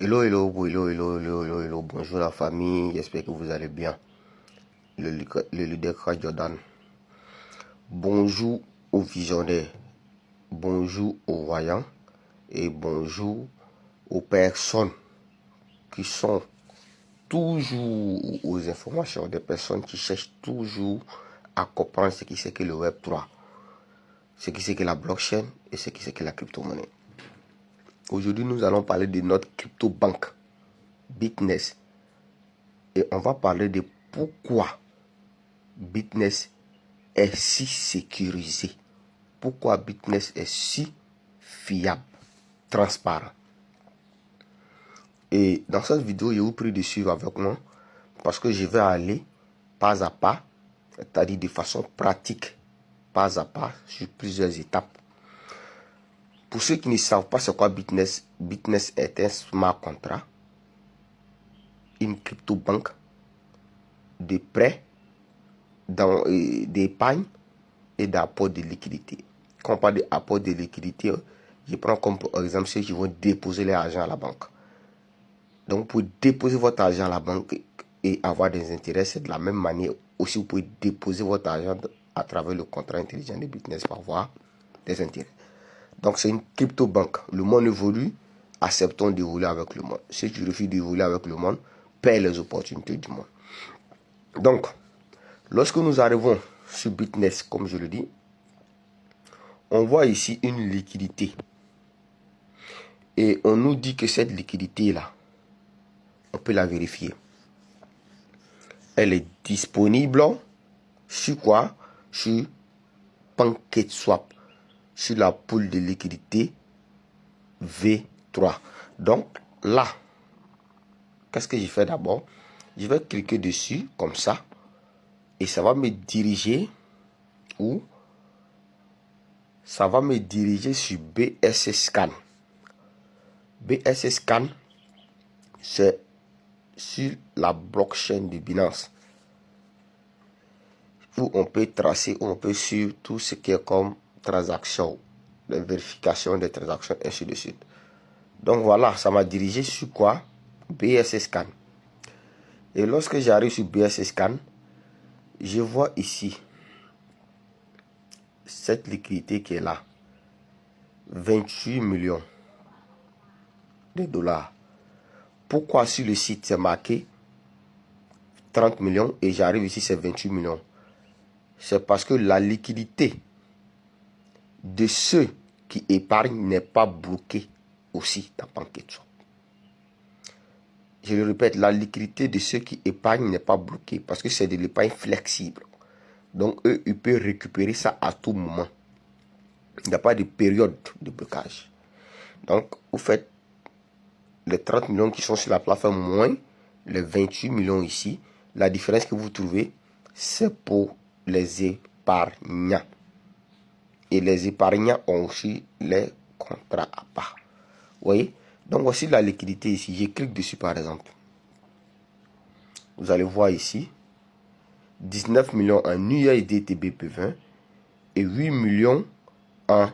Hello, hello, hello, hello, hello, hello, hello. Bonjour la famille, j'espère que vous allez bien. Le leader Jordan. Bonjour aux visionnaires, bonjour aux voyants et bonjour aux personnes qui sont toujours aux informations, des personnes qui cherchent toujours à comprendre ce qui c'est que le Web3, ce qui c'est que la blockchain et ce qui c'est que la crypto-monnaie. Aujourd'hui, nous allons parler de notre crypto-banque, Bitness. Et on va parler de pourquoi Bitness est si sécurisé. Pourquoi Bitness est si fiable, transparent. Et dans cette vidéo, je vous prie de suivre avec moi parce que je vais aller pas à pas, c'est-à-dire de façon pratique, pas à pas, sur plusieurs étapes. Pour ceux qui ne savent pas c'est quoi Bitness, Bitness est un smart contract, une crypto-banque de prêts, d'épargne et d'apport de liquidité. Quand on parle d'apport de liquidité, je prends comme exemple ceux qui vont déposer leur argent à la banque. Donc, pour déposer votre argent à la banque et avoir des intérêts, c'est de la même manière. Aussi, vous pouvez déposer votre argent à travers le contrat intelligent de Bitness pour avoir des intérêts. Donc, c'est une crypto-banque. Le monde évolue, acceptons d'évoluer avec le monde. Ceux qui refusent d'évoluer avec le monde perdent les opportunités du monde. Donc, lorsque nous arrivons sur Bitness, comme je le dis, on voit ici une liquidité. Et on nous dit que cette liquidité-là, on peut la vérifier. Elle est disponible sur quoi? Sur PancakeSwap, sur la pool de liquidité V3. Donc là, qu'est-ce que je fais d'abord? Je vais cliquer dessus comme ça et ça va me diriger où? Ça va me diriger sur BSC Scan. BSC Scan, c'est sur la blockchain de Binance, où on peut tracer, où on peut suivre tout ce qui est comme transaction, la vérification des transactions, ainsi de suite. Donc voilà, ça m'a dirigé sur quoi? BSC Scan. Et lorsque j'arrive sur BSC Scan, je vois ici cette liquidité qui est là. 28 millions de dollars. Pourquoi sur le site c'est marqué 30 millions et j'arrive ici c'est 28 millions? C'est parce que la liquidité de ceux qui épargnent n'est pas bloquée aussi dans PancakeSwap. Je le répète, la liquidité de ceux qui épargnent n'est pas bloquée parce que c'est de l'épargne flexible. Donc eux, ils peuvent récupérer ça à tout moment. Il n'y a pas de période de blocage. Donc vous faites les 30 millions qui sont sur la plateforme moins les 28 millions ici. La différence que vous trouvez, c'est pour les épargnants. Et les épargnants ont aussi les contrats à part. Vous voyez? Donc voici la liquidité ici. Je clique dessus par exemple. Vous allez voir ici 19 millions en USD TBP20 et 8 millions en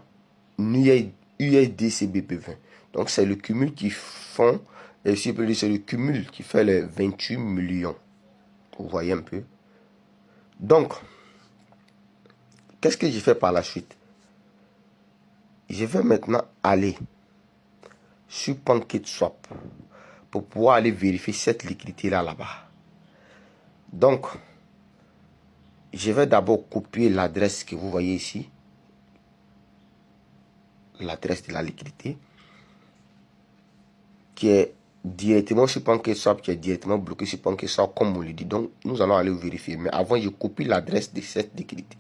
USD CBP20. Donc c'est le cumul qui font, et si c'est le cumul qui fait les 28 millions. Vous voyez un peu. Donc, qu'est-ce que j'ai fait par la suite? Je vais maintenant aller sur PancakeSwap pour pouvoir aller vérifier cette liquidité là-bas. Donc, je vais d'abord copier l'adresse que vous voyez ici. L'adresse de la liquidité. Qui est directement sur PancakeSwap, qui est directement bloqué sur PancakeSwap, comme on le dit. Donc, nous allons aller vérifier. Mais avant, je copie l'adresse de cette liquidité.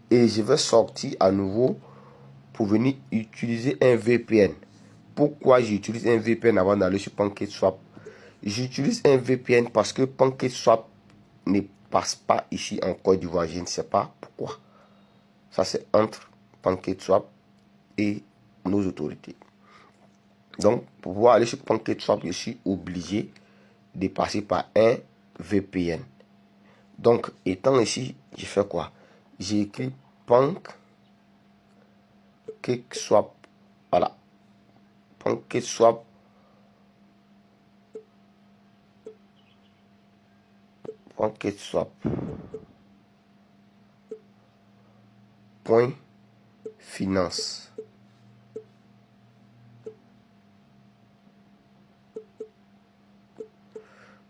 Et je vais sortir à nouveau pour venir utiliser un VPN. Pourquoi j'utilise un VPN avant d'aller sur PancakeSwap? J'utilise un VPN parce que PancakeSwap ne passe pas ici en Côte d'Ivoire. Je ne sais pas pourquoi. Ça, c'est entre PancakeSwap et nos autorités. Donc, pour pouvoir aller sur PancakeSwap, je suis obligé de passer par un VPN. Donc, étant ici, je fais quoi? J'ai écrit PancakeSwap. Voilà. PancakeSwap PancakeSwap. Point finance.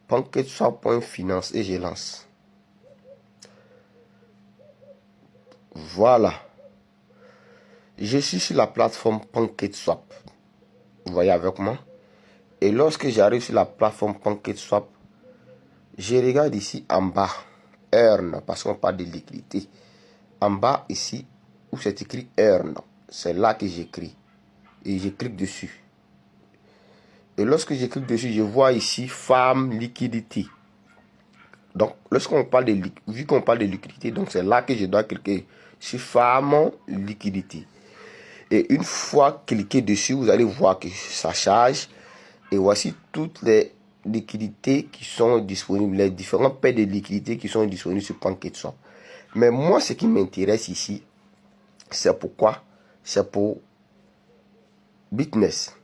PancakeSwap point finance et je lance. Voilà. Je suis sur la plateforme PancakeSwap. Vous voyez avec moi. Et lorsque j'arrive sur la plateforme PancakeSwap, je regarde ici en bas. Earn, parce qu'on parle de liquidité. En bas ici, où c'est écrit Earn, c'est là que j'écris. Et je clique dessus. Et lorsque je clique dessus, je vois ici Farm Liquidity. Donc, lorsqu'on parle de vu qu'on parle de liquidité, donc c'est là que je dois cliquer sur Farm Liquidity. Et une fois cliqué dessus, vous allez voir que ça charge. Et voici toutes les liquidités qui sont disponibles, les différents paires de liquidités qui sont disponibles sur PancakeSwap. Mais moi, ce qui m'intéresse ici, c'est pourquoi? C'est pour Bitness.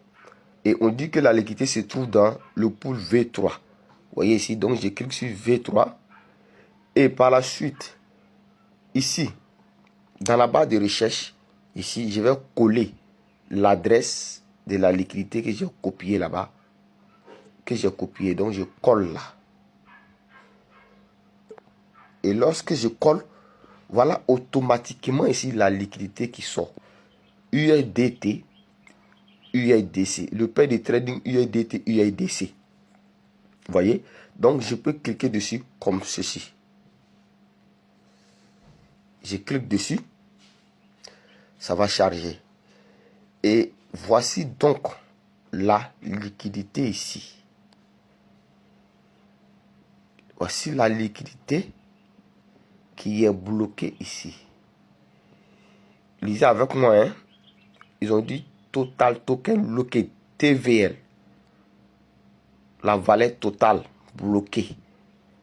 Et on dit que la liquidité se trouve dans le pool V3. Vous voyez ici, donc je clique sur V3. Et par la suite, ici, dans la barre de recherche, ici, je vais coller l'adresse de la liquidité que j'ai copiée là-bas. Donc je colle là. Et lorsque je colle, voilà automatiquement ici la liquidité qui sort. USDT, USDC. Le pair de trading USDT, USDC. Vous voyez? Donc je peux cliquer dessus comme ceci. Je clique dessus. Ça va charger. Et voici donc la liquidité ici. Voici la liquidité qui est bloquée ici. Lisez avec moi, hein. Ils ont dit Total Token bloqué, TVL. La valeur totale bloquée.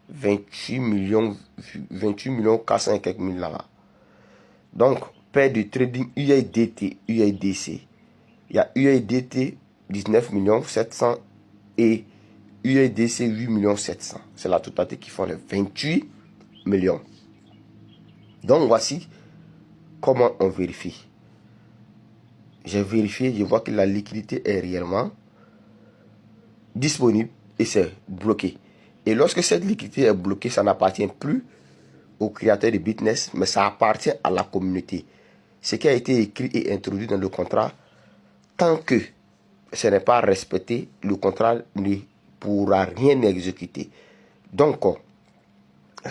28 millions 400 et quelques mille là-bas. Donc, paire de trading USDT, USDC. Il y a USDT 19 millions 700 et USDC 8 millions 700. C'est la totalité qui font les 28 millions. Donc, voici comment on vérifie. J'ai vérifié, je vois que la liquidité est réellement disponible et c'est bloqué. Et lorsque cette liquidité est bloquée, ça n'appartient plus au créateur de Bitness, mais ça appartient à la communauté. Ce qui a été écrit et introduit dans le contrat, tant que ce n'est pas respecté, le contrat ne pourra rien exécuter. Donc,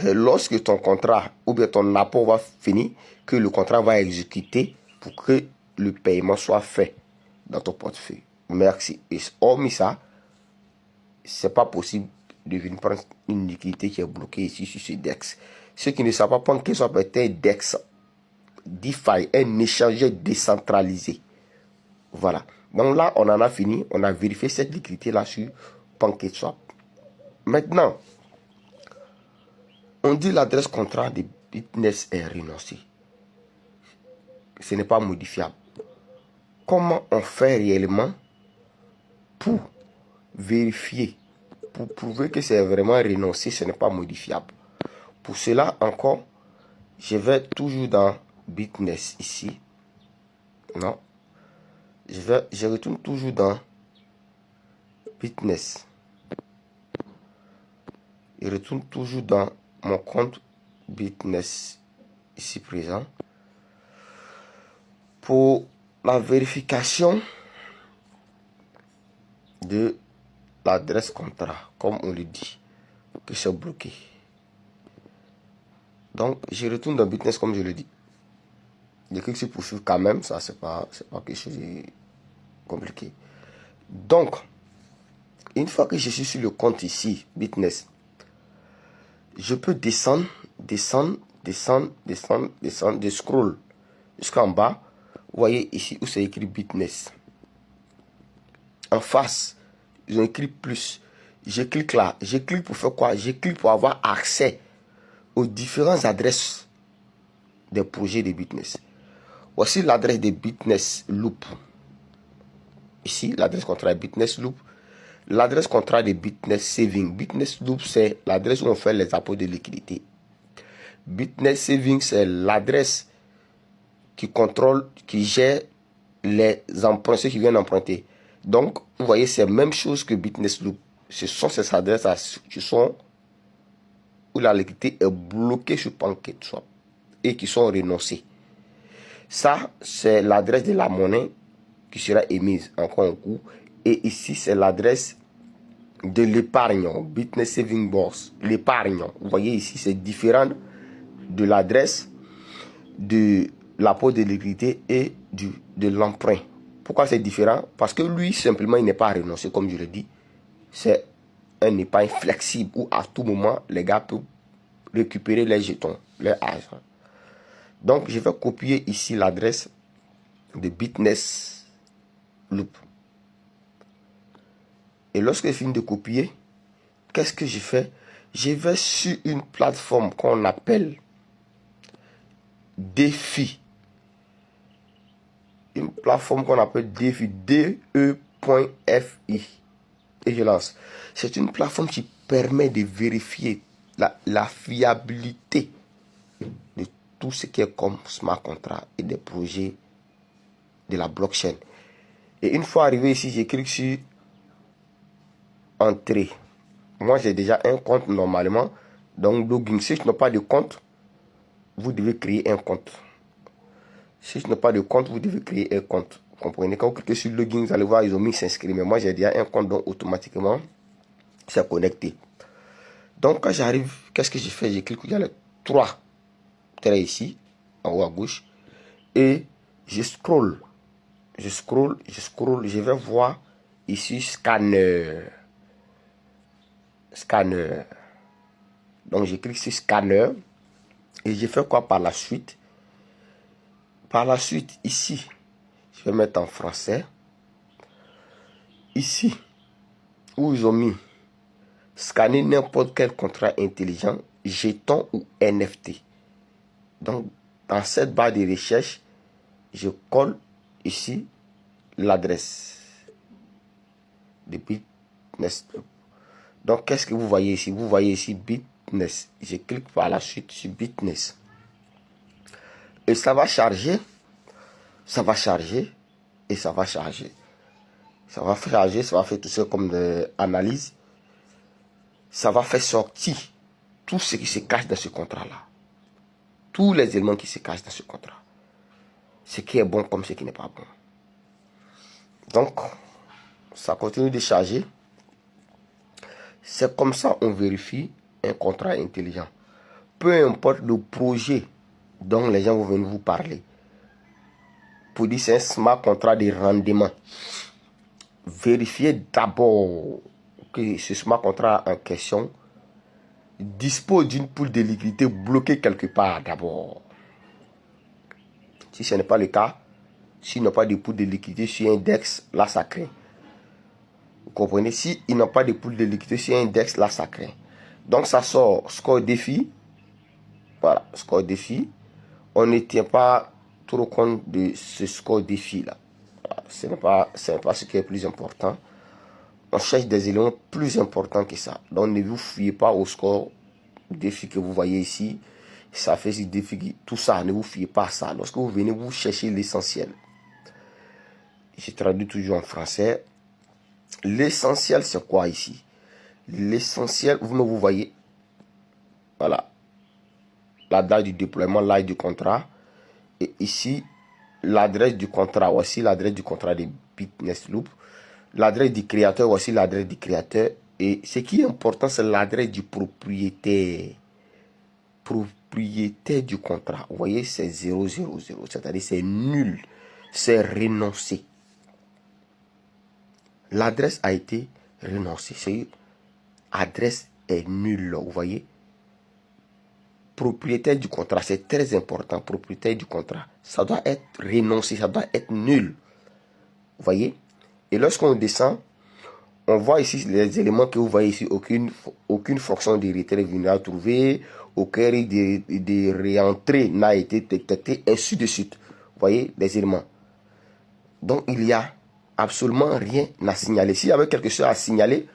lorsque ton contrat ou bien ton apport va finir, que le contrat va exécuter pour que le paiement soit fait dans ton portefeuille. Merci. Et hormis ça, c'est pas possible de venir prendre une liquidité qui est bloquée ici sur ce DEX. Ceux qui ne savent pas prendre qu'il soit peut-être un DEX, DeFi, un échangeur décentralisé. Voilà. Donc là, on en a fini. On a vérifié cette liquidité là sur PancakeSwap. Maintenant, on dit l'adresse contrat de Bitness est renoncée. Ce n'est pas modifiable. Comment on fait réellement pour vérifier, pour prouver que c'est vraiment renoncé, ce n'est pas modifiable? Pour cela encore, je vais toujours dans Bitness ici. Non. Je retourne toujours dans Bitness. Je retourne toujours dans mon compte Bitness ici présent. Pour la vérification de l'adresse contrat, comme on le dit, que c'est bloqué. Donc, je retourne dans Bitness comme je le dis. Je clique sur poursuivre quand même, ça c'est pas quelque chose de compliqué. Donc, une fois que je suis sur le compte ici, Bitness, je peux descendre, de scroll jusqu'en bas. Vous voyez ici où c'est écrit Bitness. En face, ils ont écrit plus. Je clique là. Je clique pour faire quoi? Je clique pour avoir accès aux différentes adresses des projets de Bitness. Voici l'adresse de Bitness Loop. Ici, l'adresse contrat Bitness Loop. L'adresse contrat de Bitness Saving. Bitness Loop, c'est l'adresse où on fait les apports de liquidité. Bitness Saving, c'est l'adresse qui contrôle, qui gère les emprunts, ceux qui viennent emprunter. Donc, vous voyez, c'est la même chose que Bitness Loop. Ce sont ces adresses qui sont où la liquidité est bloquée sur PancakeSwap et qui sont renoncées. Ça, c'est l'adresse de la monnaie qui sera émise encore un coup. Et ici, c'est l'adresse de l'épargne, Bitness Saving Box. L'épargne, vous voyez ici, c'est différent de l'adresse de l'apport de liquidité et de l'emprunt. Pourquoi c'est différent? Parce que lui, simplement, il n'est pas renoncé, comme je l'ai dit. C'est un épargne flexible où à tout moment, les gars peuvent récupérer les jetons, les argent. Donc, je vais copier ici l'adresse de Bitness Loop. Et lorsque je finis de copier, qu'est-ce que je fais? Je vais sur une plateforme qu'on appelle Défi. Une plateforme qu'on appelle Défi, DE.fi. Et je lance. C'est une plateforme qui permet de vérifier la fiabilité de tout ce qui est comme smart contract et des projets de la blockchain. Et une fois arrivé ici, je clique sur Entrée. Moi, j'ai déjà un compte normalement. Donc, login. Si je n'ai pas de compte, vous devez créer un compte. Si je n'ai pas de compte, vous devez créer un compte. Vous comprenez? Quand vous cliquez sur login, vous allez voir, ils ont mis s'inscrire. Mais moi, j'ai déjà un compte, donc automatiquement, c'est connecté. Donc, quand j'arrive, qu'est-ce que j'ai fait? J'ai cliqué, il y a les 3 traits ici, en haut à gauche. Et je scroll. Je scroll. Je vais voir ici scanner. Scanner. Donc, je clique sur scanner. Et je fais quoi par la suite? Par la suite, ici, je vais mettre en français. Ici, où ils ont mis scanner n'importe quel contrat intelligent, jeton ou NFT. Donc, dans cette barre de recherche, je colle ici l'adresse de Bitness. Donc, qu'est-ce que vous voyez ici? Vous voyez ici Bitness. Je clique par la suite sur Bitness. Et ça va charger. Ça va charger. Et ça va charger. Ça va charger. Ça va faire tout ça comme de analyse. Ça va faire sortir tout ce qui se cache dans ce contrat-là. Tous les éléments qui se cachent dans ce contrat. Ce qui est bon comme ce qui n'est pas bon. Donc, ça continue de charger. C'est comme ça on vérifie un contrat intelligent. Peu importe le projet dont les gens vont venir vous parler. Pour dire c'est un smart contrat de rendement. Vérifiez d'abord que ce smart contrat en question dispose d'une pool de liquidité bloquée quelque part d'abord. Si ce n'est pas le cas, s'il n'a pas de pool de liquidité sur index, là ça craint. Vous comprenez? Si il n'a pas de pool de liquidité sur index, là ça craint. Donc ça sort score défi. Voilà, score défi. On ne tient pas trop compte de ce score défi là. Voilà, ce n'est pas ce qui est plus important. On cherche des éléments plus importants que ça. Donc ne vous fiez pas au score défi que vous voyez ici. Ça fait ce défi, tout ça, ne vous fiez pas à ça. Lorsque vous venez, vous cherchez l'essentiel. Je traduis toujours en français. L'essentiel, c'est quoi ici? L'essentiel, vous voyez, voilà, la date du déploiement, l'âge du contrat. Et ici, l'adresse du contrat, voici l'adresse du contrat de Bitness Loop. L'adresse du créateur, voici l'adresse du créateur. Et ce qui est important, c'est l'adresse du propriétaire. Propriétaire du contrat. Vous voyez, c'est 000, c'est-à-dire c'est nul, c'est renoncé. L'adresse a été renoncée. C'est adresse est nulle. Vous voyez. Propriétaire du contrat, c'est très important. Propriétaire du contrat, ça doit être renoncé, ça doit être nul. Vous voyez. Et lorsqu'on descend, on voit ici les éléments que vous voyez ici. Aucune fonction de retrait venue trouver. Aucun risque de réentrée n'a été détecté. Ainsi de suite. Vous voyez les éléments. Donc il y a absolument rien à signaler. S'il y avait quelque chose à signaler,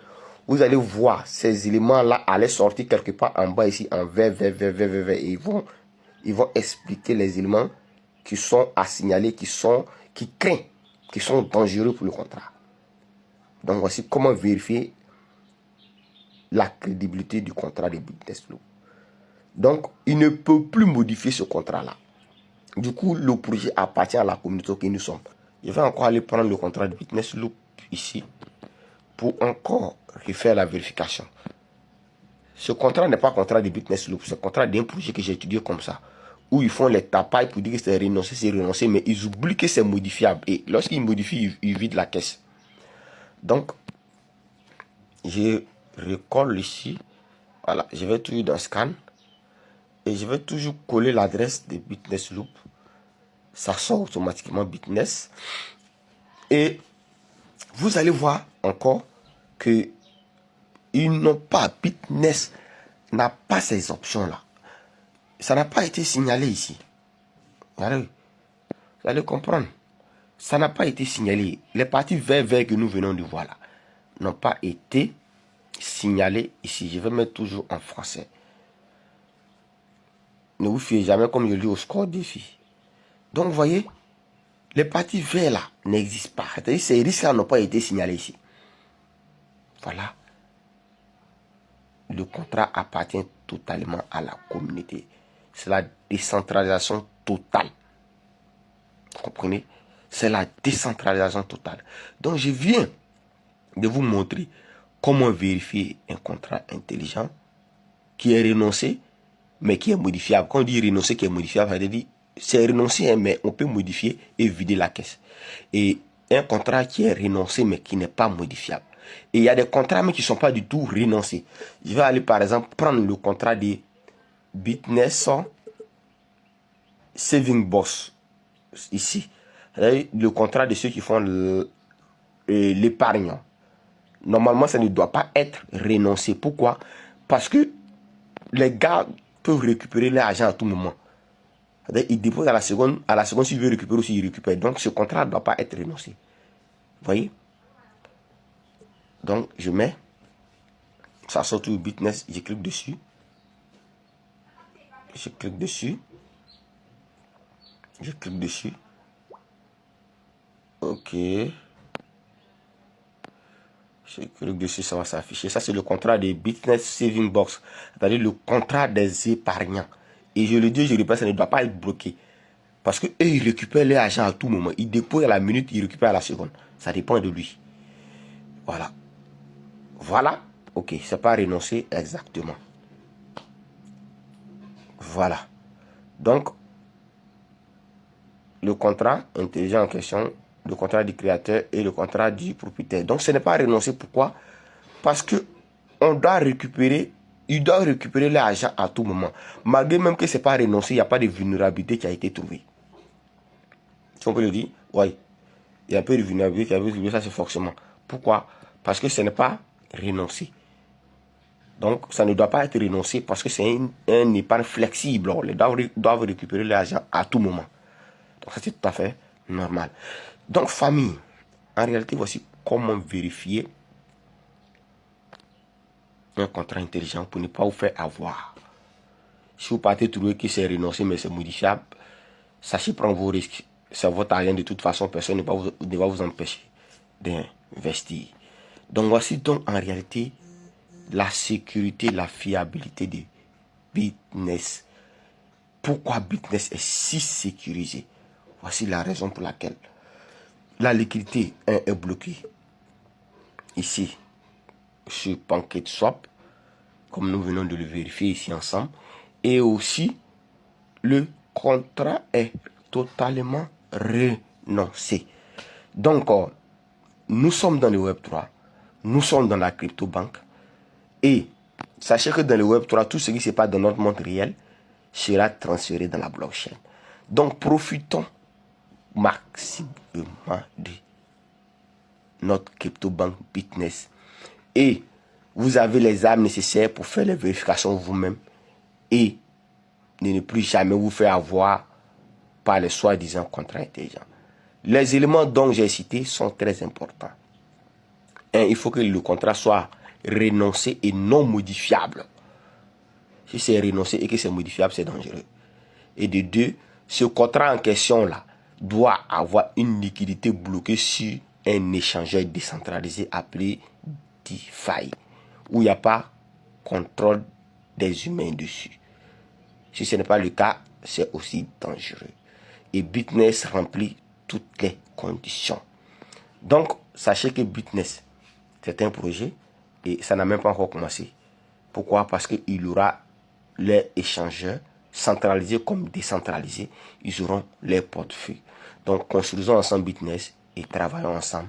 vous allez voir ces éléments-là aller sortir quelque part en bas ici en vert, vert, vert, vert, vert, vert. Et ils vont expliquer les éléments qui sont à signaler, qui craignent, qui sont dangereux pour le contrat. Donc voici comment vérifier la crédibilité du contrat de Business Loop. Donc il ne peut plus modifier ce contrat-là. Du coup, le projet appartient à la communauté que nous sommes. Je vais encore aller prendre le contrat de Business Loop ici pour encore refaire la vérification. Ce contrat n'est pas un contrat de Business Loop, c'est un contrat d'un projet que j'ai étudié comme ça, où ils font les tapailles pour dire que c'est renoncé, mais ils oublient que c'est modifiable. Et lorsqu'ils modifient, ils vident la caisse. Donc, je recolle ici. Voilà, je vais toujours dans Scan. Et je vais toujours coller l'adresse de Business Loop. Ça sort automatiquement Business. Et vous allez voir encore que ils n'ont pas, Business n'a pas ces options-là. Ça n'a pas été signalé ici. Vous allez comprendre. Ça n'a pas été signalé. Les parties vert que nous venons de voir là n'ont pas été signalées ici. Je vais mettre toujours en français. Ne vous fiez jamais comme je lis au score défi. Donc vous voyez, les parties verts là n'existent pas. C'est-à-dire ces risques-là n'ont pas été signalés ici. Voilà. Le contrat appartient totalement à la communauté. C'est la décentralisation totale. Vous comprenez? C'est la décentralisation totale. Donc je viens de vous montrer comment vérifier un contrat intelligent qui est renoncé, mais qui est modifiable. Quand on dit renoncer qui est modifiable, c'est-à-dire c'est renoncé, mais on peut modifier et vider la caisse. Et un contrat qui est renoncé, mais qui n'est pas modifiable. Et il y a des contrats mais qui ne sont pas du tout renoncés. Je vais aller par exemple prendre le contrat de Business Saving Boss. Ici. Le contrat de ceux qui font l'épargne. Normalement, ça ne doit pas être renoncé. Pourquoi? Parce que les gars peuvent récupérer l'argent à tout moment. Ils déposent à la seconde, s'ils veulent récupérer aussi, ils récupèrent. Donc, ce contrat ne doit pas être renoncé. Vous voyez? Donc, je mets, ça sort tout Business, je clique dessus. Je clique dessus. Je clique dessus. Ok. Je clique dessus, ça va s'afficher. Ça, c'est le contrat de Business Saving Box. C'est-à-dire le contrat des épargnants. Et je le dis, je le répète, ça ne doit pas être bloqué. Parce que eux, ils récupèrent l'argent à tout moment. Ils déposent à la minute, ils récupèrent à la seconde. Ça dépend de lui. Voilà. Voilà. Ok, c'est pas renoncer exactement. Voilà. Donc, le contrat intelligent en question, le contrat du créateur et le contrat du propriétaire. Donc, ce n'est pas renoncer. Pourquoi? Parce que on doit récupérer, il doit récupérer l'argent à tout moment. Malgré même que ce n'est pas renoncé, il n'y a pas de vulnérabilité qui a été trouvée. Si on peut le dire, oui. Il y a un peu de vulnérabilité qui a été trouvée, ça c'est forcément. Pourquoi? Parce que ce n'est pas renoncé. Donc, ça ne doit pas être renoncé parce que c'est un épargne flexible. Ils doivent récupérer l'argent à tout moment. Donc, ça, c'est tout à fait normal. Donc, famille, en réalité, voici comment vérifier un contrat intelligent pour ne pas vous faire avoir. Si vous partez trouver que c'est renoncé, mais c'est modifiable, sachez prendre vos risques. C'est votre argent de toute façon, personne ne va vous empêcher d'investir. Donc, voici donc en réalité la sécurité, la fiabilité de Business. Pourquoi Business est si sécurisé? Voici la raison pour laquelle la liquidité est bloquée ici sur PancakeSwap, comme nous venons de le vérifier ici ensemble, et aussi le contrat est totalement renoncé. Donc, nous sommes dans le Web3, nous sommes dans la crypto-banque, et sachez que dans le Web3, tout ce qui se passe dans notre monde réel sera transféré dans la blockchain. Donc, profitons maximum de notre crypto-banque Business. Et vous avez les armes nécessaires pour faire les vérifications vous-même et de ne plus jamais vous faire avoir par les soi-disant contrats intelligents. Les éléments dont j'ai cité sont très importants. Il faut que le contrat soit renoncé et non modifiable. Si c'est renoncé et que c'est modifiable, c'est dangereux. Et de deux, ce contrat en question-là doit avoir une liquidité bloquée sur un échangeur décentralisé appelé DeFi, où il n'y a pas contrôle des humains dessus. Si ce n'est pas le cas, c'est aussi dangereux. Et Bitness remplit toutes les conditions. Donc, sachez que Bitness, c'est un projet et ça n'a même pas encore commencé. Pourquoi? Parce qu'il y aura les échangeurs centralisés comme décentralisés. Ils auront les portefeuilles. Donc, construisons ensemble Bitness et travaillons ensemble